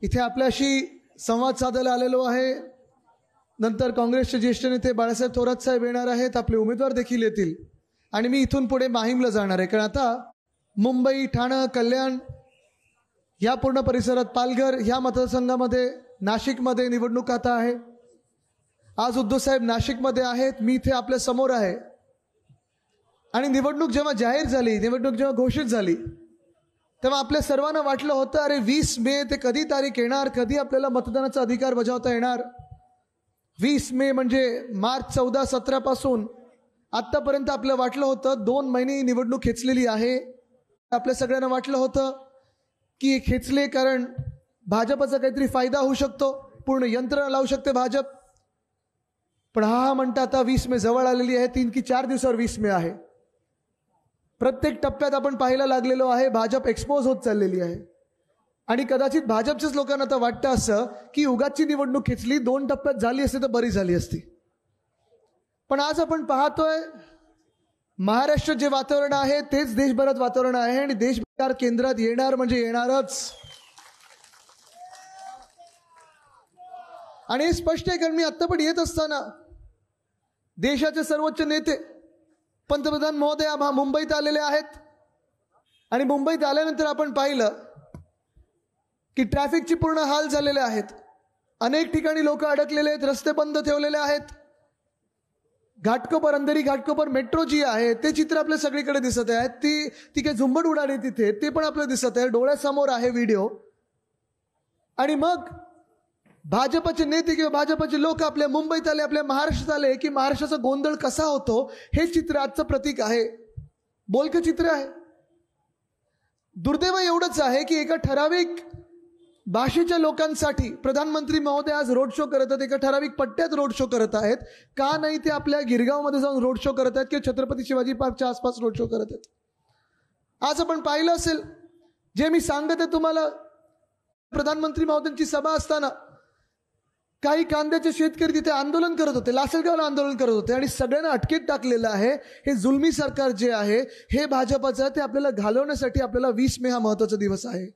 इथे आपल्याशी संवाद साधायला आलेलो आहे। नंतर काँग्रेसचे ज्येष्ठ नेते बाळासाहेब थोरात साहेब येणार आहेत, आपले उमेदवार देखील येतील आणि मी इथून पुढे माहीमला जाणार आहे। कारण आता मुंबई, ठाणे, कल्याण या पूर्ण परिसरात, पालघर या मतदारसंघामध्ये, नाशिकमध्ये निवडणूक आता आहे। आज उद्धव साहेब नाशिकमध्ये आहेत, मी इथे आपल्या समोर आहे। आणि निवडणूक जेव्हा जाहीर झाली, निवडणूक जेव्हा घोषित झाली, तेव्हा आपल्या सर्वांना वाटलं होतं अरे 20 मे ते कधी तारीख येणार, कधी आपल्याला मतदानाचा अधिकार बजावता येणार। 20 मे म्हणजे मार्च 14-17 पासून आतापर्यंत आपलं वाटलं होतं 2 महिने निवडणूक खेचलेली आहे। आपल्या सगळ्यांना वाटलं होतं की खेचले कारण भाजपचा काहीतरी फायदा होऊ शकतो, पूर्ण यंत्रणा लावू शकते भाजप। पण हा म्हणता आता 20 मे जवळ आलेली आहे, 3 की 4 दिवसावर 20 मे आहे। प्रत्येक टप्प्यात आपण पाहायला लागलेलो आहे भाजप एक्सपोज होत चाललेली आहे। आणि कदाचित भाजपच्याच लोकांना आता वाटतं असं की उगाची निवडणूक खेचली, 2 टप्प्यात झाली असती तर बरी झाली असती। पण आज आपण पाहतोय महाराष्ट्रात जे वातावरण आहे तेच देशभरात वातावरण आहे आणि देश केंद्रात येणार म्हणजे येणारच। आणि हे स्पष्ट आहे, कारण मी आत्ता पण येत असताना देशाचे सर्वोच्च नेते पंतप्रधान महोदय मुंबईत आलेले आहेत आणि मुंबईत आल्यानंतर आपण पाहिलं की ट्रॅफिकची पूर्ण हाल झालेले आहेत। अनेक ठिकाणी लोक अडकलेले आहेत, रस्ते बंद ठेवलेले आहेत। घाटकोपर, अंधेरी घाटकोपर मेट्रो जी आहे ते चित्र आपल्या सगळीकडे दिसत आहे। ती काही झुंबड उडाली तिथे, ते पण आपल्याला दिसत आहे, डोळ्यासमोर आहे व्हिडिओ। आणि मग भाजपचे नेते किंवा भाजपचे लोक आपल्या मुंबईत आले, आपल्या महाराष्ट्रात आले की महाराष्ट्राचा गोंधळ कसा होतो हे चित्र आजचं प्रतीक आहे, बोलकं चित्र आहे। दुर्दैव एवढंच आहे की एका ठराविक भाषेच्या लोकांसाठी प्रधानमंत्री महोदय आज रोड शो करत आहेत, एका ठराविक पट्ट्यात रोड शो करत आहेत। का नाही ते आपल्या गिरगावमध्ये जाऊन रोड शो करत आहेत किंवा छत्रपती शिवाजी पार्कच्या आसपास रोड शो करत आहेत। आज आपण पाहिलं असेल, जे मी सांगत आहे तुम्हाला, प्रधानमंत्री महोदयांची सभा असताना काही कांद्याचे शेतकरी तिथे आंदोलन करत होते, लासलगावला आंदोलन करत होते आणि सगळ्यांना अटकेत टाकलेलं आहे। हे जुलमी सरकार जे आहे हे भाजपचं, ते आपल्याला घालवण्यासाठी आपल्याला 20 मे हा महत्त्वाचा दिवस आहे।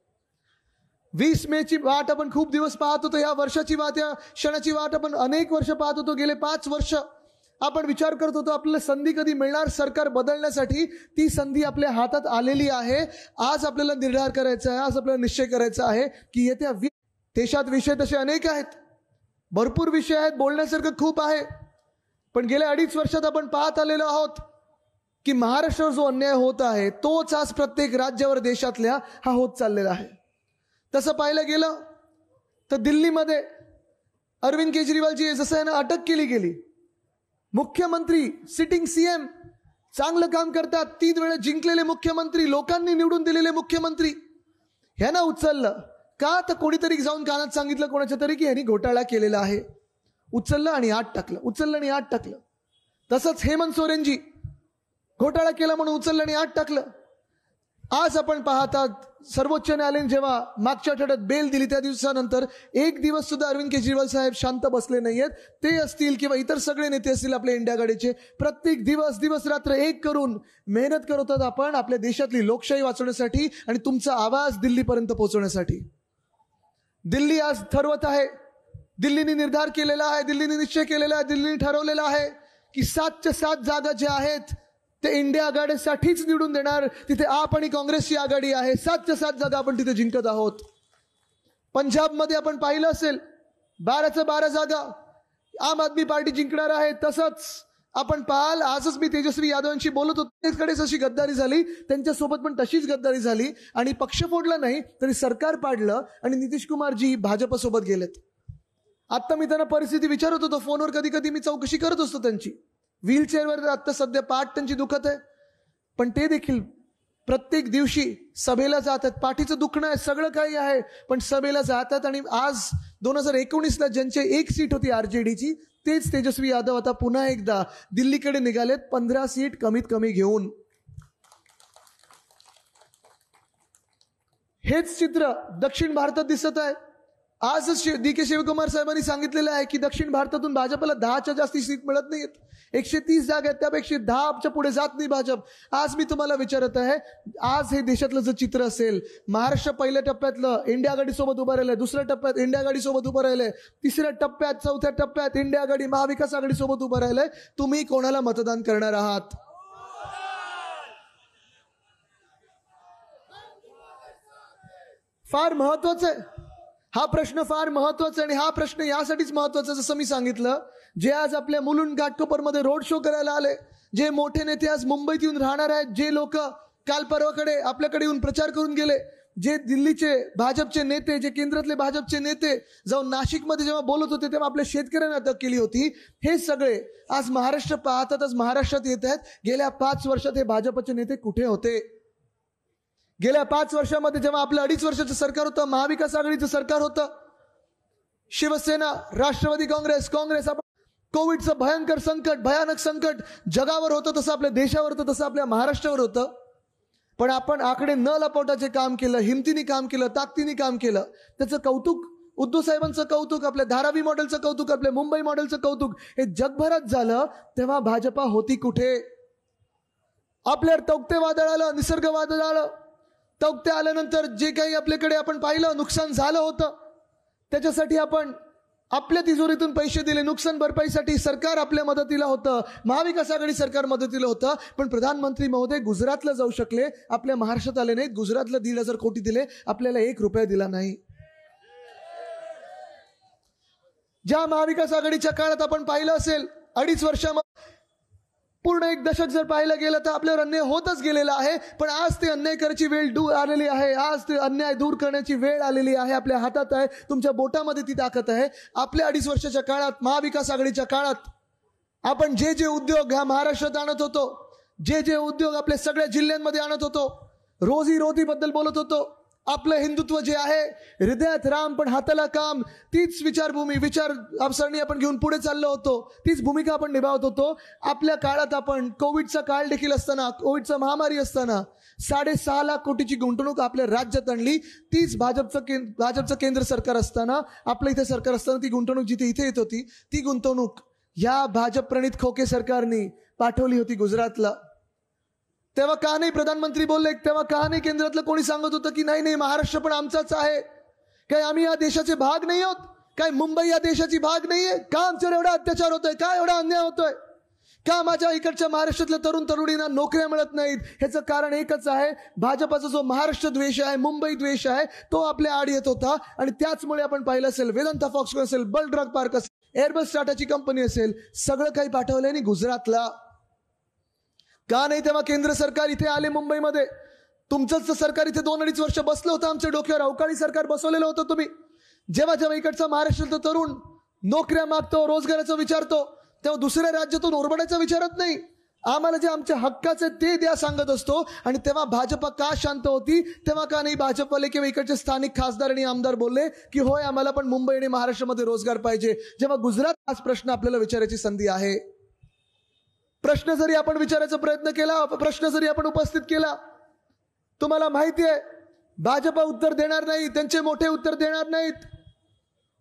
20 मेची वाट आपण खूप दिवस पाहत होतो, या वर्षाची वाट, या क्षणाची वाट आपण अनेक वर्ष पाहत होतो। गेले 5 वर्ष आपण विचार करत होतो आपल्याला संधी कधी मिळणार सरकार बदलण्यासाठी। ती संधी आपल्या हातात आलेली आहे। आज आपल्याला निर्धार करायचा आहे, आज आपल्याला निश्चय करायचा आहे की येत्या देशात विषय तसे अनेक आहेत, भरपूर विषय आहेत, बोलण्यासारखं खूप आहे। पण गेल्या 2.5 वर्षात आपण पाहत आलेलो आहोत की महाराष्ट्रावर जो अन्याय होत आहे तोच आज प्रत्येक राज्यावर देशातल्या हा होत चाललेला आहे। तसं पाहायला गेलं तर दिल्लीमध्ये अरविंद केजरीवालजी जसं यांना अटक केली गेली, मुख्यमंत्री सिटिंग सीएम चांगलं काम करतात, 3 वेळा जिंकलेले मुख्यमंत्री, लोकांनी निवडून दिलेले मुख्यमंत्री, ह्यांना उचललं का? तर कोणीतरी जाऊन कानात सांगितलं कोणाच्या तरी की यांनी घोटाळा केलेला आहे, उचललं आणि आत टाकलं, उचललं आणि आत टाकलं। तसंच हेमंत सोरेनजी घोटाळा केला म्हणून उचललं आणि आत टाकलं। आज आपण पाहतात सर्वोच्च न्यायालयाने जेव्हा मागच्या आठवड्यात बेल दिली त्या दिवसानंतर 1 दिवस सुद्धा अरविंद केजरीवाल साहेब शांत बसले नाहीयेत। ते असतील किंवा इतर सगळे नेते असतील आपल्या इंडिया आघाडीचे, प्रत्येक दिवस रात्र एक करून मेहनत करत आहोत आपण आपल्या देशातली लोकशाही वाचवण्यासाठी आणि तुमचा आवाज दिल्लीपर्यंत पोहोचवण्यासाठी। दिल्ली आज ठरवत आहे, दिल्लीने निर्धार केलेला आहे, दिल्लीने निश्चय केलेला आहे, दिल्लीने ठरवलेला आहे की 7च्या 7 जागा ज्या आहेत ते इंडिया आघाडीसाठीच निवडून देणार। तिथे आप आणि काँग्रेसची आघाडी आहे, 7च्या 7 जागा आपण तिथे जिंकत आहोत। पंजाबमध्ये आपण पाहिलं असेल 12च्या 12 जागा आम आदमी पार्टी जिंकणार आहे। तसंच आपण पाहाल, आजच मी तेजस्वी यादवांशी बोलत होतो, त्याकडेच अशी गद्दारी झाली, त्यांच्यासोबत पण तशीच गद्दारी झाली आणि पक्ष फोडला नाही तरी सरकार पाडलं आणि नितीश कुमारजी भाजपसोबत गेलेत। आता मी त्यांना परिस्थिती विचारत होतो फोनवर, कधी कधी मी चौकशी करत असतो त्यांची। व्हीलचेअरवर आता सध्या पाठ त्यांची दुखत आहे, पण ते देखील प्रत्येक दिवशी सभेला जातात, पाठीचं दुखणं आहे, सगळं काही आहे, पण सभेला जातात। आणि आज 2019ला ज्यांची 1 सीट होती आरजेडीची, तेच तेजस्वी यादव आता पुन्हा एकदा दिल्लीकडे निघालेत 15 सीट कमीत कमी घेऊन। हेच चित्र दक्षिण भारतात दिसत आहे। आजच DK शिवकुमार साहेबांनी सांगितलेलं आहे की दक्षिण भारतातून भाजपला 10च्या जास्ती सीट मिळत नाहीत, 130 जागा आहेत, त्यापेक्षा 10च्या पुढे जात नाही भाजप. आज मी तुम्हाला विचारत आहे, आज हे देशातलं जर चित्र असेल, महाराष्ट्र पहिल्या टप्प्यातलं इंडिया आघाडी सोबत उभं राहिलंय, दुसऱ्या टप्प्यात इंडिया आघाडी सोबत उभं राहिलंय, तिसऱ्या टप्प्यात चौथ्या टप्प्यात इंडिया आघाडी महाविकास आघाडी सोबत उभं राहिलंय, तुम्ही कोणाला मतदान करणार आहात? फार महत्वाचं आहे हा प्रश्न, फार महत्वाचा. आणि हा प्रश्न यासाठीच महत्वाचा, जसं मी सांगितलं, जे आज आपल्या मुलुंड घाटकोपरमध्ये रोड शो करायला आले, जे मोठे नेते आज मुंबईत येऊन राहणार आहेत, जे लोक काल परवाकडे आपल्याकडे येऊन प्रचार करून गेले, जे दिल्लीचे भाजपचे नेते, जे केंद्रातले भाजपचे नेते जाऊन नाशिकमध्ये जेव्हा बोलत होते तेव्हा आपल्या शेतकऱ्यांना अटक केली होती, हे सगळे आज महाराष्ट्र पाहतात, आज महाराष्ट्रात येत आहेत. गेल्या 5 वर्षात हे भाजपचे नेते कुठे होते? गेल्या 5 वर्षामध्ये जेव्हा आपलं 2.5 वर्षाचं सरकार होतं, महाविकास आघाडीचं सरकार होतं, शिवसेना, राष्ट्रवादी काँग्रेस, आपण कोविडचं भयंकर संकट, भयानक संकट जगावर होतं, तसं आपल्या देशावर होतं, तसं आपल्या महाराष्ट्रावर होतं. पण आपण आकडे न लपवण्याचे काम केलं, हिमतीने काम केलं, ताकदीने काम केलं. त्याचं कौतुक, उद्धव साहेबांचं कौतुक, आपल्या धारावी मॉडेलचं कौतुक, आपल्या मुंबई मॉडेलचं कौतुक हे जगभरात झालं. तेव्हा भाजपा होती कुठे? आपल्यावर तौक्ते वादळ आलं, निसर्ग वादळ आलं. तौक्ते आल्यानंतर जे काही आपल्याकडे आपण पाहिलं नुकसान झालं होतं, त्याच्यासाठी आपण आपल्या तिजोरीतून पैसे दिले. नुकसान भरपाईसाठी सरकार आपल्या मदतीला होतं, महाविकास आघाडी सरकार मदतीला होतं. पण प्रधानमंत्री महोदय गुजरातला जाऊ शकले, आपल्या महाराष्ट्रात आले नाहीत. गुजरातला 1,500 कोटी दिले, आपल्याला 1 रुपया दिला नाही. ज्या महाविकास आघाडीच्या काळात आपण पाहिलं असेल, 2.5 वर्षामध्ये पूर्ण 1 दशक जर पाहायला गेलं तर आपल्यावर अन्याय होतच गेलेला आहे. पण आज ते अन्याय करायची वेळ आलेली आहे. आज ते अन्याय दूर करण्याची वेळ आलेली आहे. आपल्या हातात आहे, तुमच्या बोटामध्ये ती ताकद आहे. आपल्या 2.5 वर्षाच्या काळात, महाविकास आघाडीच्या काळात आपण जे जे उद्योग ह्या महाराष्ट्रात आणत होतो, जे जे उद्योग आपल्या सगळ्या जिल्ह्यांमध्ये आणत होतो, रोजी रोटीबद्दल बोलत होतो, आपलं हिंदुत्व जे आहे, हृदयात राम पण हाताला काम, तीच विचारभूमी, विचारसरणी आपण घेऊन पुढे चाललो होतो, तीच भूमिका आपण निभावत होतो. आपल्या काळात आपण कोविडचा काळ देखील असताना, कोविडचा महामारी असताना 6.5 लाख कोटीची गुंतवणूक आपल्या राज्यात आणली. तीच भाजपचं केंद्र सरकार असताना, आपलं इथे सरकार असताना ती गुंतवणूक जिथे इथे येत होती, ती गुंतवणूक या भाजप प्रणित खोके सरकारने पाठवली होती गुजरातला. तेव्हा का नाही प्रधानमंत्री बोलले? तेव्हा का नाही केंद्रातलं कोणी सांगत होतं की नाही महाराष्ट्र पण आमचाच आहे? काय आम्ही या देशाचे भाग नाही आहोत? काय मुंबई या देशाची भाग नाहीये? का आमच्यावर एवढा अत्याचार होतोय? का एवढा अन्याय होतोय? का माझ्या इकडच्या महाराष्ट्रातल्या तरुण तरुणींना नोकऱ्या मिळत नाहीत? ह्याचं कारण एकच आहे, भाजपाचा जो महाराष्ट्र द्वेष आहे, मुंबई द्वेष आहे, तो आपल्या आड येत होता. आणि त्याचमुळे आपण पाहिलं असेल, वेदांता फॉक्सकॉन असेल, बल ड्रग पार्क असेल, एअरबस टाटाची कंपनी असेल, सगळं काही पाठवलंय आणि गुजरातला. का नाही तेव्हा केंद्र सरकार इथे आले मुंबईमध्ये? तुमचंच सरकार इथे 2-2.5 वर्ष बसलं होतं आमच्या डोक्यावर. अवकाळी सरकार बसवलेलं होतं तुम्ही. जेव्हा जेव्हा इकडचा महाराष्ट्रातला तरुण नोकऱ्या मागतो, रोजगाराचं विचारतो, तेव्हा दुसऱ्या राज्यातून ओरबडायचं विचारत नाही. आम्हाला जे आमच्या हक्काचे ते द्या सांगत असतो. आणि तेव्हा भाजपा का शांत होती? तेव्हा का नाही भाजपवाले किंवा इकडचे स्थानिक खासदार आणि आमदार बोलले की होय आम्हाला पण मुंबई आणि महाराष्ट्रामध्ये रोजगार पाहिजे? जेव्हा गुजरात हाच प्रश्न आपल्याला विचारायची संधी आहे. प्रश्न जरी आपण विचारायचा प्रयत्न केला, प्रश्न जरी आपण उपस्थित केला, तुम्हाला माहिती आहे भाजपा उत्तर देणार नाही, त्यांचे मोठे उत्तर देणार नाहीत,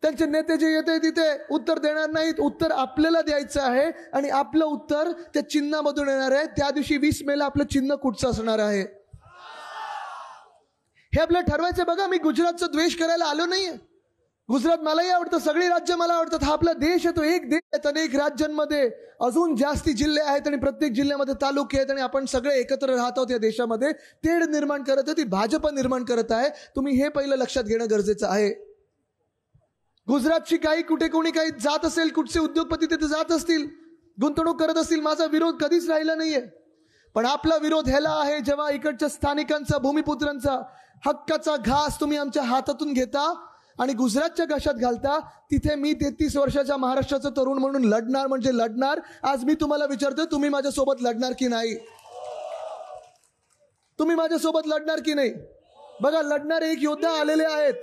त्यांचे नेते जे येते तिथे उत्तर देणार नाहीत. उत्तर आपल्याला द्यायचं आहे आणि आपलं उत्तर त्या चिन्हामधून येणार आहे. त्या दिवशी 20 मेला आपलं चिन्ह कुठचं असणार आहे हे आपल्याला ठरवायचं. बघा, मी गुजरातचा द्वेष करायला आलो नाहीये. गुजरात मलाही आवडतं, सगळी राज्य मला आवडतात. हा आपला देश आहे, तो एक देश आहे. अनेक राज्यांमध्ये अजून जास्ती जिल्हे आहेत आणि प्रत्येक जिल्ह्यामध्ये तालुके आहेत आणि आपण सगळे एकत्र राहत आहोत. या देशामध्ये तेढ निर्माण करत आहे ती भाजपा निर्माण करत आहे. तुम्ही हे पहिलं लक्षात घेणं गरजेचं आहे. गुजरातची काही कुठे कोणी काही जात असेल, कुठचे उद्योगपती तिथे जात असतील, गुंतवणूक करत असतील, माझा विरोध कधीच राहिला नाहीये. पण आपला विरोध ह्याला आहे जेव्हा इकडच्या स्थानिकांचा, भूमिपुत्रांचा हक्काचा घास तुम्ही आमच्या हातातून घेता आणि गुजरातच्या घशात घालता. तिथे मी 33 वर्षाच्या महाराष्ट्राचा तरुण म्हणून लढणार म्हणजे लढणार. आज मी तुम्हाला विचारतोय, तुम्ही माझ्यासोबत लढणार की नाही? तुम्ही माझ्यासोबत लढणार की नाही? बघा, लढणारे एक योद्धा आलेले आहेत.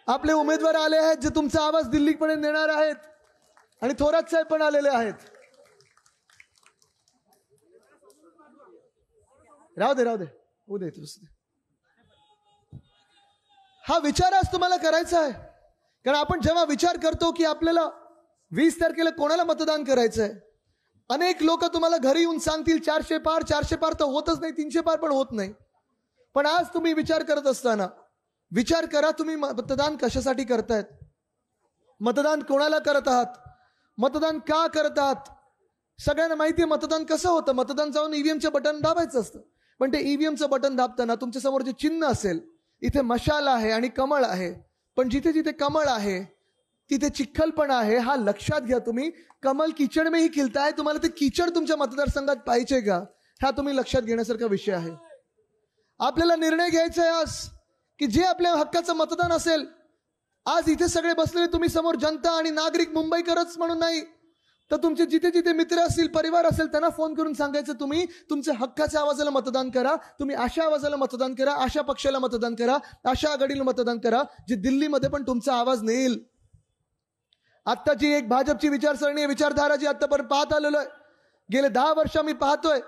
आपले उमेदवार आले आहेत जे तुमचा आवाज दिल्लीपर्यंत नेणार आहेत. आणि थोरात साहेब पण आलेले आहेत. राहू दे उद्या येतो. हा विचार आज तुम्हाला करायचा आहे. कारण आपण जेव्हा विचार करतो की आपल्याला 20 तारखेला कोणाला मतदान करायचं आहे, अनेक लोक तुम्हाला घरी येऊन सांगतील 400 पार तर होतच नाही, 300 पार पण होत नाही. पण आज तुम्ही विचार करत असताना विचार करा, तुम्ही मतदान कशासाठी करतायत, मतदान कोणाला करत आहात, मतदान का करत आहात. सगळ्यांना माहिती आहे मतदान कसं होतं. मतदान जाऊन ईव्हीएमचं बटन दाबायचं असतं. पण ते ईव्हीएमचं बटन दाबताना तुमच्या समोर जे चिन्ह असेल, इथे मशाल आहे आणि कमळ आहे, पण जिथे जिथे कमळ आहे तिथे चिखल पण आहे. हा लक्षात घ्या. तुम्ही कमल कीचड में ही खिलता है, तुम्हाला ते कीचड तुमच्या मतदारसंघात पाहिजे का, हा तुम्ही लक्षात घेण्यासारखा विषय आहे. आपल्याला निर्णय घ्यायचा आहे आज की जे आपल्या हक्काचं मतदान असेल. आज इथे सगळे बसलेले तुम्ही समोर जनता आणि नागरिक मुंबईकरच म्हणून नाही, तर तुमचे जिथे जिथे मित्र असतील, परिवार असेल, त्यांना फोन करून सांगायचं तुम्ही तुमच्या हक्काच्या आवाजाला मतदान करा. तुम्ही अशा आवाजाला मतदान करा, अशा पक्षाला मतदान करा, अशा आघाडीला मतदान करा जे दिल्लीमध्ये पण तुमचा आवाज नेईल. आत्ताची एक भाजपची विचारसरणी, विचारधारा जी आतापर्यंत पाहत आलेलो आहे, गेले 10 वर्ष मी पाहतोय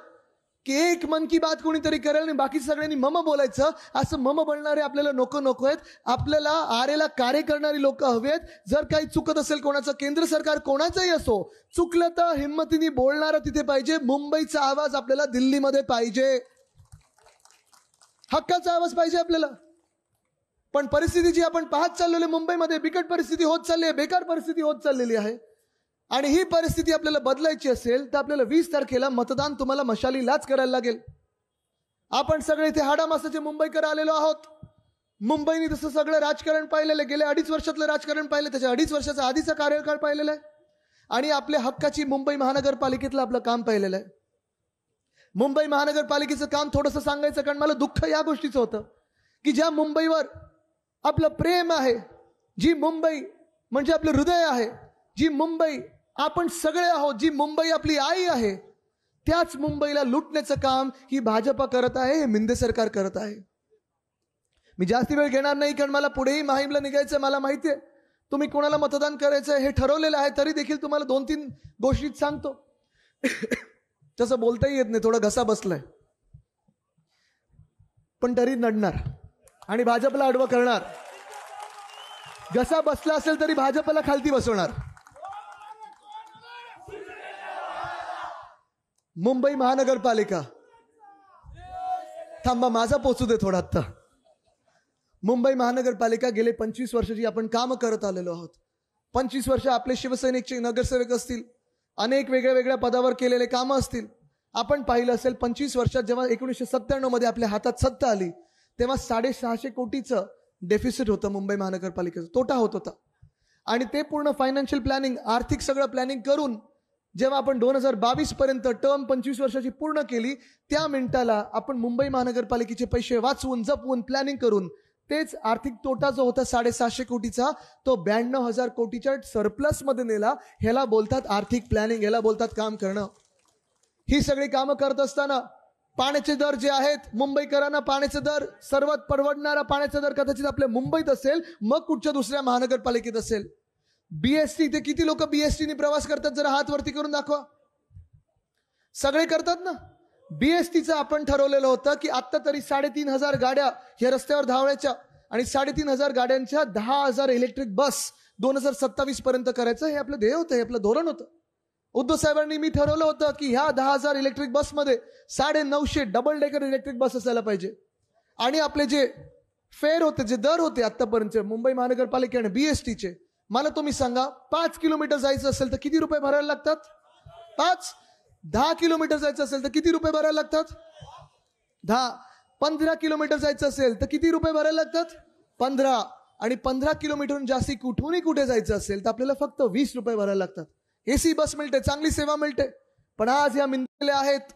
की एक मन की बात कोणीतरी करेल आणि बाकी सगळ्यांनी मम बोलायचं. असं मम बोलणारे आपल्याला नको आहेत. आपल्याला आरेला कार्य करणारी लोक हवेत. जर काही चुकत असेल कोणाचं, केंद्र सरकार कोणाचंही असो, चुकलं तर हिंमतीने बोलणारं तिथे पाहिजे. मुंबईचा आवाज आपल्याला दिल्लीमध्ये पाहिजे, हक्काचा आवाज पाहिजे आपल्याला. पण परिस्थिती जी आपण पाहत चाललेली मुंबईमध्ये बिकट परिस्थिती होत चालली आहे, बेकार परिस्थिती होत चाललेली आहे. आणि ही परिस्थिती आपल्याला बदलायची असेल तर आपल्याला 20 तारखेला मतदान तुम्हाला मशालीलाच करायला लागेल. आपण सगळे इथे हाडामासाचे मुंबईकर आलेलो आहोत. मुंबईने तसं सगळं राजकारण पाहिलेलं आहे. गेल्या 2.5 वर्षातलं राजकारण पाहिलं, त्याच्या 2.5 वर्षाचा आधीचा कार्यकाळ पाहिलेला आहे आणि आपल्या हक्काची मुंबई महानगरपालिकेतलं आपलं काम पाहिलेलं आहे. मुंबई महानगरपालिकेचं काम थोडंसं सांगायचं, कारण मला दुःख या गोष्टीचं होतं की ज्या मुंबईवर आपलं प्रेम आहे, जी मुंबई म्हणजे आपलं हृदय आहे, जी मुंबई आपण सगळे आहोत, जी मुंबई आपली आई आहे, त्याच मुंबईला लुटण्याचं काम ही भाजपा करत आहे, हे मिंदे सरकार करत आहे. मी जास्ती वेळ घेणार नाही, कारण मला पुढेही माहीमला निघायचं. मला माहिती आहे तुम्ही कोणाला मतदान करायचं हे ठरवलेलं आहे. तरी देखील तुम्हाला 2-3 गोष्टीत सांगतो. तसं बोलताही येत नाही, थोडा घसा बसलाय, पण तरी नडणार आणि भाजपला आडवं करणार. घसा बसला असेल तरी भाजपला खालती बसवणार. मुंबई महानगरपालिका, थांबा माझा पोचू दे थोडा. आता मुंबई महानगरपालिका गेले 25 वर्षाची आपण काम करत आलेलो आहोत. 25 वर्ष आपले शिवसैनिकचे नगरसेवक असतील, अनेक वेगळ्या पदावर केलेले कामं असतील. आपण पाहिलं असेल 25 वर्षात जेव्हा 1997 मध्ये आपल्या हातात सत्ता आली तेव्हा 650 कोटीचं डेफिसिट होतं मुंबई महानगरपालिकेचं, तोटा होत होता. आणि ते पूर्ण फायनान्शियल प्लॅनिंग, आर्थिक सगळं प्लॅनिंग करून जेव्हा आपण 2022 पर्यंत टर्म 25 वर्षाची पूर्ण केली, त्या मिनिटाला आपण मुंबई महानगरपालिकेचे पैसे वाचवून जपवून प्लॅनिंग करून तेच आर्थिक तोटा जो होता 750 कोटीचा, तो 92,000 कोटीच्या सरप्लस मध्ये नेला. ह्याला बोलतात आर्थिक प्लॅनिंग, ह्याला बोलतात काम करणं. ही सगळी कामं करत असताना पाण्याचे दर जे आहेत, मुंबईकरांना पाण्याचे दर, सर्वात परवडणारा पाण्याचा दर कदाचित आपल्या मुंबईत असेल, मग कुठच्या दुसऱ्या महानगरपालिकेत असेल. बीएसटी, ते किती लोक बीएसटीने प्रवास करतात, जरा हात वरती करून दाखवा. सगळे करतात ना. बीएसटीचं आपण ठरवलेलं होतं की आता तरी 3,500 गाड्या या रस्त्यावर धावायच्या आणि 3,500 गाड्यांच्या 10,000 इलेक्ट्रिक बस 2027 पर्यंत करायचं, हे आपलं ध्येय होतं, हे आपलं धोरण होतं. उद्धव साहेबांनी मी ठरवलं होतं की ह्या 10,000 इलेक्ट्रिक बसमध्ये 950 डबल डेकर इलेक्ट्रिक बस असायला पाहिजे. आणि आपले जे फेअर होते, जे दर होते आतापर्यंत मुंबई महानगरपालिकेने बीएसटीचे, मला तुम्ही सांगा 5 किलोमीटर जायचं असेल तर किती रुपये भरायला लागतात? 10 किलोमीटर जायचं असेल तर किती रुपये भरायला लागतात? 10. 15 किलोमीटर जायचं असेल तर किती रुपये भरायला लागतात? 15. आणि 15 किलोमीटरहून जास्ती कुठूनही कुठे जायचं असेल तर आपल्याला फक्त 20 रुपये भरायला लागतात. एसी बस मिळते, चांगली सेवा मिळते. पण आज या मिळाल्या आहेत.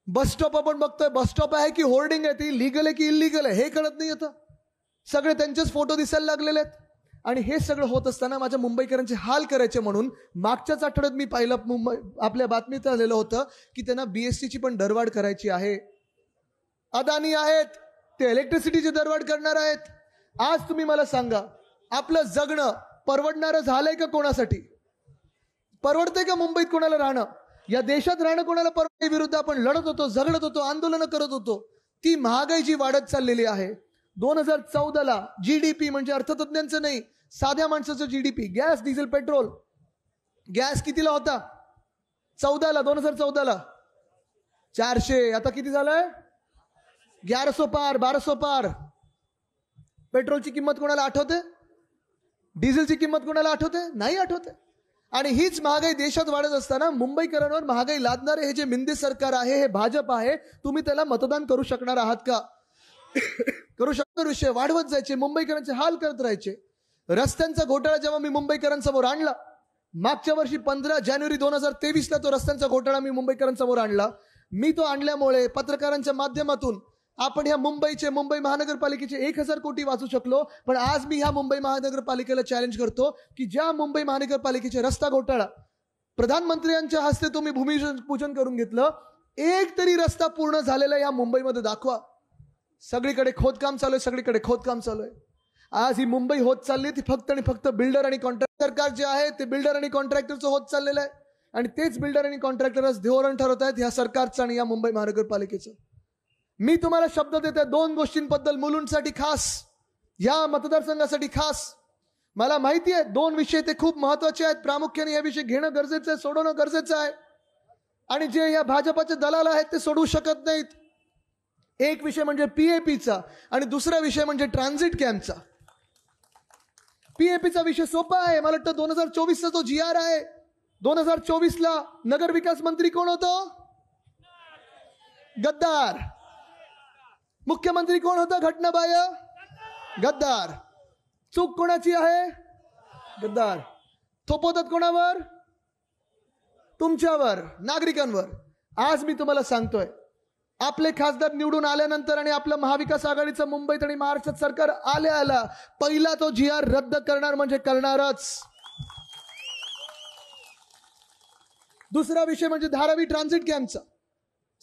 बस स्टॉप आपण बघतोय, बस स्टॉप आहे की होर्डिंग आहे, ती लिगल आहे की इलिगल आहे हे कळत नाही. आता सगळे त्यांचेच फोटो दिसायला लागलेले आहेत. आणि हे सगळं होत असताना माझ्या मुंबईकरांचे हाल करायचे म्हणून मागच्याच आठवड्यात मी पाहिलं, मुंबई आपल्या बातमीत आलेलं होतं की त्यांना बीएसटीची पण दरवाढ करायची आहे. अदानी आहेत ते इलेक्ट्रिसिटीची दरवाढ करणार आहेत. आज तुम्ही मला सांगा, आपलं जगणं परवडणारं झालंय का? कोणासाठी परवडतंय का मुंबईत कोणाला राहणं? या देशात राहणं कोणाला परवडते? विरुद्ध आपण लढत होतो, झगडत होतो, आंदोलनं करत होतो. ती महागाई जी वाढत चाललेली आहे, 2014ला जीडीपी म्हणजे अर्थतज्ञांचं नाही, साध्या माणसाचं GDP, gas diesel petrol, gas कितीला होता 2014ला 400, आता किती झालंय 1100 पार, 1200 पार. पेट्रोलची किंमत कोणाला आठवते? डिझेलची किंमत कोणाला आठवते? नाही आठवते. आणि हीच महागाई देशात वाढत असताना मुंबईकरांवर महागाई लादणारे हे जे मिंदे सरकार आहे, हे भाजप आहे, तुम्ही त्याला मतदान करू शकणार आहात का? करू शकणार. विषय वाढवत जायचे, मुंबईकरांचे हाल करत राहायचे. रस्त्यांचा घोटाळा जेव्हा मी मुंबईकरांसमोर आणला, मागच्या वर्षी 15 जानेवारी 2023ला तो रस्त्यांचा घोटाळा मी मुंबईकरांसमोर आणला. मी तो आणल्यामुळे पत्रकारांच्या माध्यमातून आपण ह्या मुंबई महानगरपालिकेचे 1000 कोटी वाचू शकलो. पण आज मी ह्या मुंबई महानगरपालिकेला चॅलेंज करतो की ज्या मुंबई महानगरपालिकेचे रस्ता घोटाळा प्रधानमंत्र्यांच्या हस्ते तुम्ही भूमिपूजन करून घेतलं, एक तरी रस्ता पूर्ण झालेला या मुंबईमध्ये दाखवा. सगळीकडे खोदकाम चालू आहे, सगळीकडे खोदकाम चालू आहे. आज ही मुंबई होत चालली ती फक्त आणि फक्त बिल्डर आणि कॉन्ट्रॅक्टर. सरकार जे आहे ते बिल्डर आणि कॉन्ट्रॅक्टरचं होत चाललेलं आहे आणि तेच बिल्डर आणि कॉन्ट्रॅक्टरच धोरण ठरवत आहेत ह्या सरकारचं आणि या मुंबई महानगरपालिकेचं. मी तुम्हाला शब्द देते 2 गोष्टींबद्दल, मुलुंडसाठी खास, या मतदारसंघासाठी खास. मला माहिती आहे 2 विषय ते खूप महत्वाचे आहेत, प्रामुख्याने हे विषय घेणं गरजेचं आहे, सोडवणं गरजेचं आहे आणि जे या भाजपाचे दलाल आहेत ते सोडवू शकत नाहीत. एक विषय म्हणजे पीएपीचा आणि दुसरा विषय म्हणजे ट्रान्झिट कॅम्पचा. पीएपीचा विषय सोपा आहे, मला वाटतं 2024चा जो GR आहे, 2024ला नगर विकास मंत्री कोण होतो? गद्दार. मुख्यमंत्री कोण होता? घटनाबाह्य गद्दार. चूक कोणाची आहे? गद्दार. थोपवतात कोणावर? तुमच्यावर, नागरिकांवर. आज मी तुम्हाला सांगतोय, आपले खासदार निवडून आल्यानंतर आणि आपलं महाविकास आघाडीचं मुंबईत आणि महाराष्ट्रात सरकार आल्या पहिला तो GR रद्द करणार म्हणजे करणारच. दुसरा विषय म्हणजे धारावी ट्रान्झिट कॅम्पचा.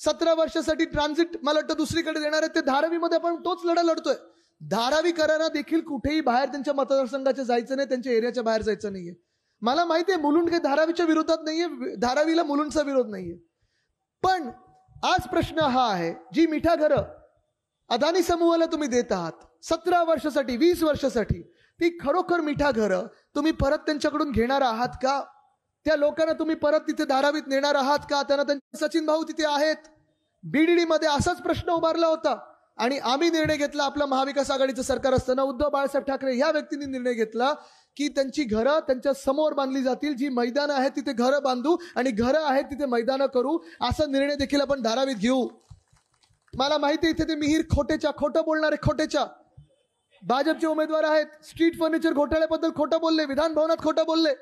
17 वर्षासाठी ट्रान्झिट मला वाटतं दुसरीकडे देणार आहे, ते धारावीमध्ये आपण तोच लढा लढतोय. धारावीकरांना देखील कुठेही बाहेर त्यांच्या मतदारसंघाच्या जायचं नाही, त्यांच्या एरियाच्या बाहेर जायचं नाहीये. मला माहिती आहे मुलुंड काही धारावीच्या विरोधात नाहीये, धारावीला मुलुंडचा विरोध नाहीये. पण आज प्रश्न हा आहे, जी मिठा घरं अदानी समूहाला तुम्ही देत आहात 17 वर्षासाठी, 20 वर्षासाठी, ती खरोखर मिठा घरं तुम्ही परत त्यांच्याकडून घेणार आहात का? त्या लोकांना तुम्ही परत तिथे धारावीत नेणार आहात का? त्यांना त्यांचे सचिन भाऊ तिथे आहेत. बीडीडी मध्ये असाच प्रश्न उभारला होता आणि आम्ही निर्णय घेतला, आपलं महाविकास आघाडीचं सरकार असताना उद्धव बाळासाहेब ठाकरे या व्यक्तींनी निर्णय घेतला की त्यांची घरं त्यांच्या समोर बांधली जातील, जी मैदानं आहेत तिथे घरं बांधू आणि घरं आहेत तिथे मैदानं करू. असा निर्णय देखील आपण धारावीत घेऊ. मला माहिती इथे ते मिहीर खोटं बोलणारे खोटेच्या भाजपचे उमेदवार आहेत. स्ट्रीट फर्निचर घोटाळ्याबद्दल खोटं बोलले, विधान भवनात खोटं बोलले.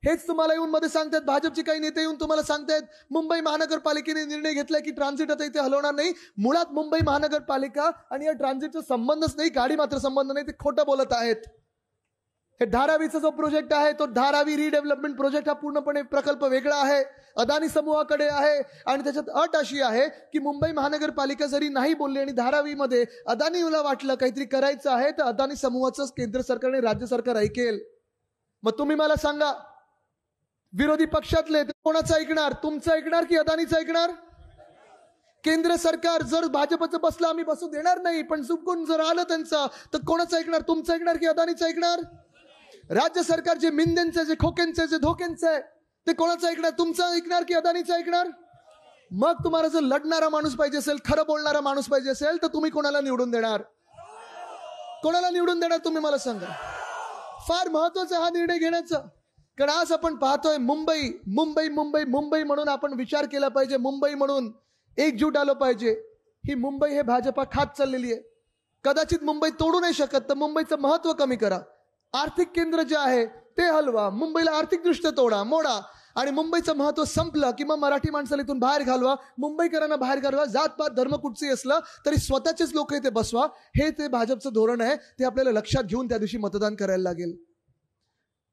हेच तुम्हाला येऊन मध्ये सांगतात, भाजपचे काही नेते येऊन तुम्हाला सांगतायत मुंबई महानगरपालिकेने निर्णय घेतलाय की ट्रान्झिट आता इथे हलवणार नाही. मुळात मुंबई महानगरपालिका आणि या ट्रान्झिटचा संबंधच नाही, गाडी मात्र संबंध नाही, ते खोटं बोलत आहेत. हे धारावीचा जो प्रोजेक्ट आहे तो धारावी रिडेव्हलपमेंट प्रोजेक्ट हा पूर्णपणे प्रकल्प वेगळा आहे, अदानी समूहाकडे आहे आणि त्याच्यात अट अशी आहे की मुंबई महानगरपालिका जरी नाही बोलली आणि धारावीमध्ये अदानीला वाटलं काहीतरी करायचं आहे तर अदानी समूहाचं केंद्र सरकार आणि राज्य सरकार ऐकेल. मग तुम्ही मला सांगा, विरोधी पक्षातले कोणाचं ऐकणार? तुमचं ऐकणार की अदानीचं ऐकणार? केंद्र सरकार जर भाजपचं बसलं आम्ही बसू देणार नाही, पण चुकून जर आलं त्यांचं तर कोणाचं ऐकणार? तुमचं ऐकणार की अदानीचं ऐकणार? राज्य सरकार जे मिंदेंचे, जे खोकेंचे, जे धोकेंचे, ते कोणाचं ऐकणार? तुमचं ऐकणार की अदानीचं ऐकणार? मग तुम्हाला जर लढणारा माणूस पाहिजे असेल, खरं बोलणारा माणूस पाहिजे असेल तर तुम्ही कोणाला निवडून देणार? कोणाला निवडून देणार तुम्ही मला सांगा. फार महत्वाचा हा निर्णय घेण्याचा, कारण आज आपण पाहतोय मुंबई मुंबई मुंबई मुंबई म्हणून आपण विचार केला पाहिजे, मुंबई म्हणून एकजूट आलं पाहिजे. ही मुंबई हे भाजपा खात चाललेली आहे. कदाचित मुंबई तोडू नाही शकत तर मुंबईचं महत्व कमी करा. आर्थिक केंद्र जे आहे ते हलवा, मुंबईला आर्थिकदृष्ट्या तोडा मोडा आणि मुंबईचं महत्व संपलं की मग मराठी माणसाला इथून बाहेर घालवा, मुंबईकरांना बाहेर घालवा. जातपात धर्म कुठचंही असलं तरी स्वतःचेच लोक इथे बसवा. हे ते भाजपचं धोरण आहे, ते आपल्याला लक्षात घेऊन त्या दिवशी मतदान करायला लागेल.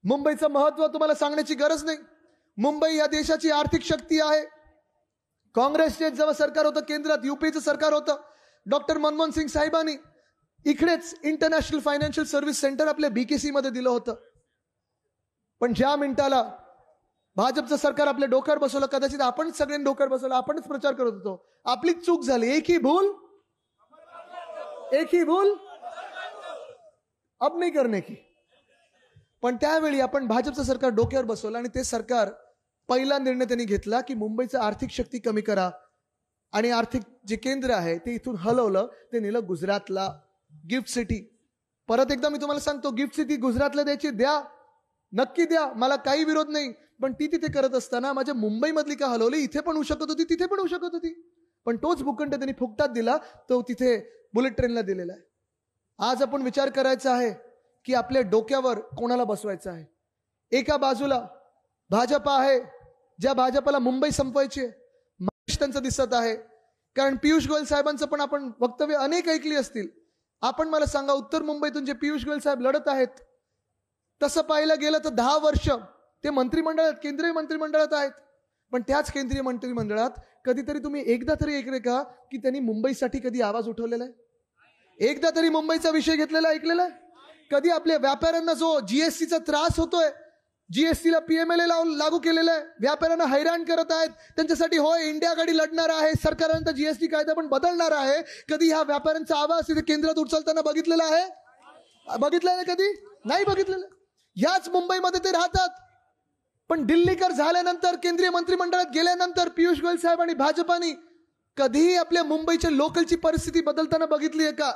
मुंबईचं महत्व तुम्हाला सांगण्याची गरज नाही. मुंबई या देशाची आर्थिक शक्ती आहे. काँग्रेसचे जेव्हा सरकार होतं केंद्रात, युपीचं सरकार होतं, डॉक्टर मनमोहन सिंग साहेबांनी इकडेच इंटरनॅशनल फायनान्शियल सर्व्हिस सेंटर आपल्या BKC मध्ये दिलं होतं. पण ज्या मिनिटाला भाजपचं सरकार आपल्या डोक्यावर बसवलं, कदाचित आपण सगळ्यांनी डोक्यावर बसवलं, आपणच प्रचार करत होतो, आपली चूक झाली. एक ही भूल अब नहीं करने की. पण त्यावेळी आपण भाजपचं सरकार डोक्यावर बसवलं आणि ते सरकार पहिला निर्णय त्यांनी घेतला की मुंबईचं आर्थिक शक्ती कमी करा आणि आर्थिक जे केंद्र आहे ते इथून हलवलं, ते नेलं गुजरातला. Gift city. परत एकदा मी तुम्हाला सांगतो, गिफ्ट सिटी गुजरातला द्यायची, द्या, नक्की द्या, मला काही विरोध नाही. पण ती तिथे करत असताना माझ्या मुंबईमधली का हलवली? इथे पण होऊ शकत होती, तिथे पण होऊ शकत होती. पण तोच भूखंड त्यांनी फुकटात दिला, तो तिथे बुलेट ट्रेनला दिलेला आहे. आज आपण विचार करायचा आहे की आपल्या डोक्यावर कोणाला बसवायचं आहे. एका बाजूला भाजपा आहे, ज्या भाजपाला मुंबई संपवायची आहे. त्यांचं दिसत आहे, कारण पियुष गोयल साहेबांचं पण आपण वक्तव्य अनेक ऐकली असतील. आपण मला सांगा, उत्तर मुंबईतून जे पियुष गोयल साहेब लढत आहेत, तसं पाहायला गेलं तर 10 वर्ष ते मंत्रिमंडळात, केंद्रीय मंत्रिमंडळात आहेत. पण त्याच केंद्रीय मंत्रिमंडळात कधीतरी तुम्ही एकदा तरी ऐकले का की त्यांनी मुंबईसाठी कधी आवाज उठवलेला आहे? एकदा तरी मुंबईचा विषय घेतलेला ऐकलेला आहे? कधी आपल्या व्यापाऱ्यांना जो जीएसटीचा त्रास होतोय, जीएसटीला पीएमएलए लागू केलेलं आहे, व्यापाऱ्यांना हैराण करत आहेत, त्यांच्यासाठी होय इंडिया आघाडी लढणार आहे, सरकारनंतर जीएसटी कायदा पण बदलणार आहे, कधी ह्या व्यापाऱ्यांचा आवाज तिथे केंद्रात उचलताना बघितलेला आहे? बघितलेलं कधी नाही बघितलेलं. याच मुंबईमध्ये ते राहतात. पण दिल्लीकर झाल्यानंतर, केंद्रीय मंत्रिमंडळात गेल्यानंतर पियुष गोयल साहेब आणि भाजपानी कधीही आपल्या मुंबईच्या लोकलची परिस्थिती बदलताना बघितली आहे का?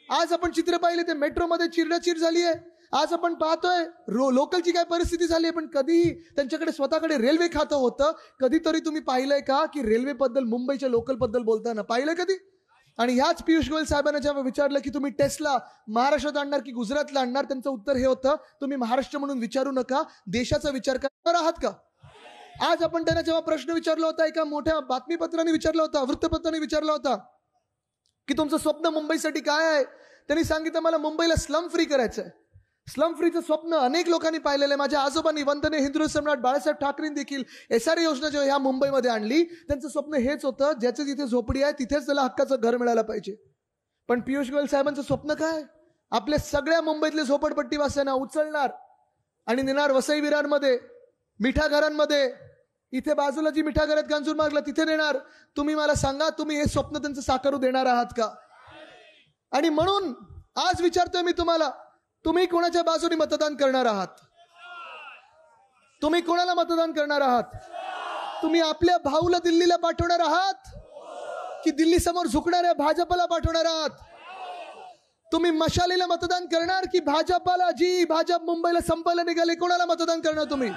आज आपण चित्र पाहिले, ते मेट्रोमध्ये चिरडाचिर झाली आहे. आज आपण पाहतोय लोकलची काय परिस्थिती झाली आहे. पण कधीही त्यांच्याकडे स्वतःकडे रेल्वे खातं होतं. कधीतरी तुम्ही पाहिलंय का की रेल्वे बद्दल, मुंबईच्या लोकल बद्दल बोलताना पाहिलंय कधी? आणि ह्याच पियुष गोयल साहेबांना जेव्हा विचारलं की तुम्ही टेस्ला महाराष्ट्रात आणणार की गुजरातला आणणार, त्यांचं उत्तर हे होतं, तुम्ही महाराष्ट्र म्हणून विचारू नका, देशाचा विचार करणार आहात का? आज आपण त्यांना जेव्हा प्रश्न विचारला होता, एका मोठ्या बातमीपत्राने विचारला होता, वृत्तपत्राने विचारला होता की तुमचं स्वप्न मुंबईसाठी काय आहे, त्यांनी सांगितलं मला मुंबईला स्लम फ्री करायचं आहे. स्लम फ्रीचं स्वप्न अनेक लोकांनी पाहिलेलं आहे. माझ्या आजोबांनी, वंदनीय हिंदू सम्राट बाळासाहेब ठाकरेंनी देखील SRA योजना जेव्हा ह्या मुंबईमध्ये आणली, त्यांचं स्वप्न हेच होतं, ज्याचं जिथे झोपडी आहे तिथेच त्याला हक्काचं घर मिळायला पाहिजे. पण पियुष गोयल साहेबांचं स्वप्न काय? आपल्या सगळ्या मुंबईतले झोपडपट्टीवासियांना उचलणार आणि नेणार वसई विरारमध्ये, मिठागरांमध्ये, इथे बाजूला जी मिठागर आहेत कांजूरमार्गला, तिथे नेणार. तुम्ही मला सांगा, तुम्ही हे स्वप्न त्यांचं साकारू देणार आहात का? आणि म्हणून आज विचारतोय मी तुम्हाला, तुम्ही कोणाच्या बाजूने मतदान करणार आहात? तुम्ही कोणाला मतदान करणार आहात? तुम्ही आपल्या भाऊला दिल्लीला पाठवणार आहात की दिल्ली समोर झुकणाऱ्या भाजपला पाठवणार आहात? तुम्ही मशालीला मतदान करणार की भाजपला, जी भाजप मुंबईला संपायला निघाले, कोणाला मतदान करणार तुम्ही?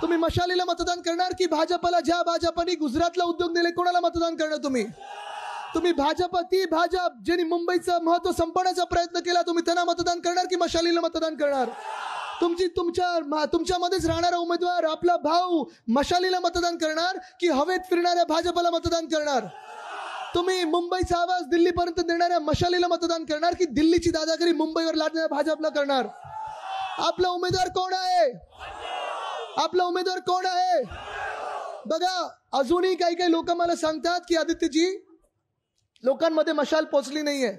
तुम्ही मशालीला मतदान करणार की भाजपला, ज्या भाजपने गुजरातला उद्योग दिले, कोणाला मतदान करणार तुम्ही? तुम्ही भाजप, ती भाजप ज्यांनी मुंबईचं महत्व संपवण्याचा प्रयत्न केला, तुम्ही त्यांना मतदान करणार की मशालीला मतदान करणार? तुमच्यामध्येच राहणारा उमेदवार, आपला भाऊ, मशालीला मतदान करणार की हवेत फिरणाऱ्या भाजपला मतदान करणार? तुम्ही मुंबईचा आवाज दिल्लीपर्यंत देणाऱ्या मशालीला मतदान करणार की दिल्लीची दादागिरी मुंबईवर लादणाऱ्या भाजपला करणार? आपला उमेदवार कोण आहे? आपला उमेदवार कोण आहे? बघा, अजूनही काही लोक मला सांगतात की आदित्यजी, लोकांमध्ये मशाल पोचली नाहीये.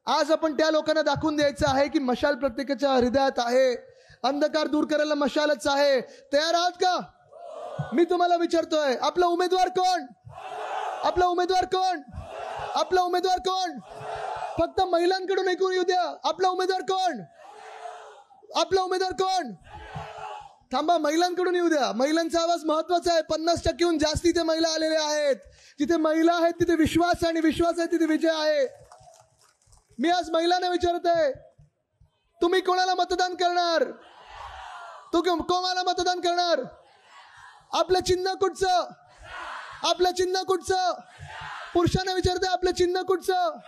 आज आपण त्या लोकांना दाखवून द्यायचं आहे की मशाल प्रत्येकाच्या हृदयात आहे, अंधकार दूर करायला मशालच आहे. तयार आहात का? मी तुम्हाला विचारतोय, आपला उमेदवार कोण? आपला उमेदवार कोण? आपला उमेदवार कोण? फक्त महिलांकडून ऐकून येऊ द्या. आपला उमेदवार कोण? आपला उमेदवार कोण? थांबा, महिलांकडून येऊ द्या. महिलांचा आवाज महत्वाचा आहे. 50%हून जास्ती ते महिला आलेले आहेत. जिथे महिला आहेत तिथे विश्वास, आणि विश्वास आहे तिथे विजय आहे. मी आज महिलांना विचारत आहे, तुम्ही कोणाला मतदान करणार? कोणाला मतदान करणार? आपलं चिन्ह कुठचं? आपलं चिन्ह कुठचं? पुरुषांना विचारते, आपलं चिन्ह कुठचं?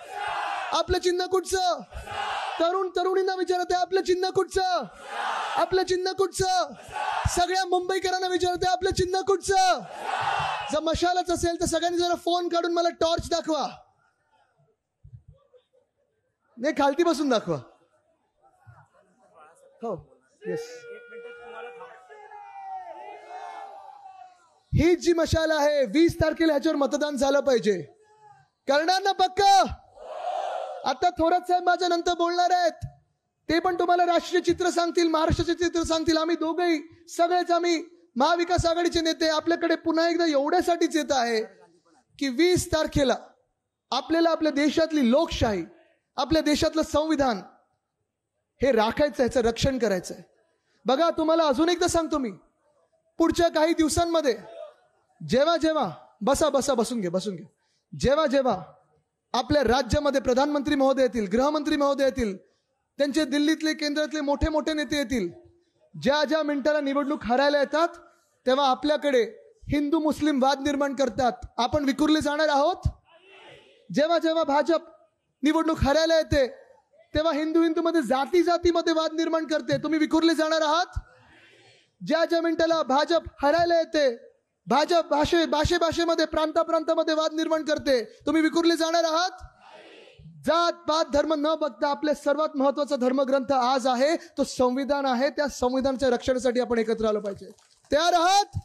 आपलं चिन्ह कुठचं? तरुणींना विचारते, आपलं चिन्ह कुठचं? आपलं चिन्ह कुठचं? सगळ्या मुंबईकरांना विचारते, आपलं चिन्ह कुठचं? जर मशालच असेल तर सगळ्यांनी जरा फोन काढून मला टॉर्च दाखवा. नाही, खालती बसून दाखवा. हो, येस. ही जी मशाल आहे, 20 तारखेला ह्याच्यावर मतदान झालं पाहिजे. करणार ना पक्का? आता थोरात साहेब माझ्या नंतर बोलणार आहेत, ते पण तुम्हाला राष्ट्रीय चित्र सांगतील, महाराष्ट्राचे चित्र सांगतील. आम्ही दोघेही, सगळेच आम्ही महाविकास आघाडीचे नेते आपल्याकडे पुन्हा एकदा एवढ्यासाठीच येत आहे की 20 तारखेला आपल्याला आपल्या देशातली लोकशाही, आपल्या देशातलं संविधान हे राखायचं, ह्याचं रक्षण करायचं आहे. बघा, तुम्हाला अजून एकदा सांगतो मी, पुढच्या काही दिवसांमध्ये जेव्हा जेव्हा बसून घे, जेव्हा जेव्हा आपल्या राज्यामध्ये प्रधानमंत्री महोदय येतील, गृहमंत्री महोदय येतील, त्यांचे दिल्लीतले केंद्रातले मोठे मोठे नेते येतील, ज्या ज्या मिनिटाला निवडणूक हरायला येतात तेव्हा आपल्याकडे हिंदू मुस्लिम वाद निर्माण करतात. आपण विखुरले जाणार आहोत. जेव्हा जेव्हा भाजप निवडणूक हरायला येते तेव्हा हिंदू मध्ये जातीमध्ये वाद निर्माण करते. तुम्ही विखुरले जाणार आहात. ज्या ज्या मिनिटाला भाजप हरायला येते, भाजप भाषेमध्ये प्रांतामध्ये वाद निर्माण करते. तुम्ही विखुरले जाणार आहात. जात पात धर्म न बघता आपले सर्वात महत्वाचा धर्मग्रंथ आज आहे तो संविधान आहे. त्या संविधानाच्या रक्षणासाठी आपण एकत्र आलो पाहिजे. तयार आहात?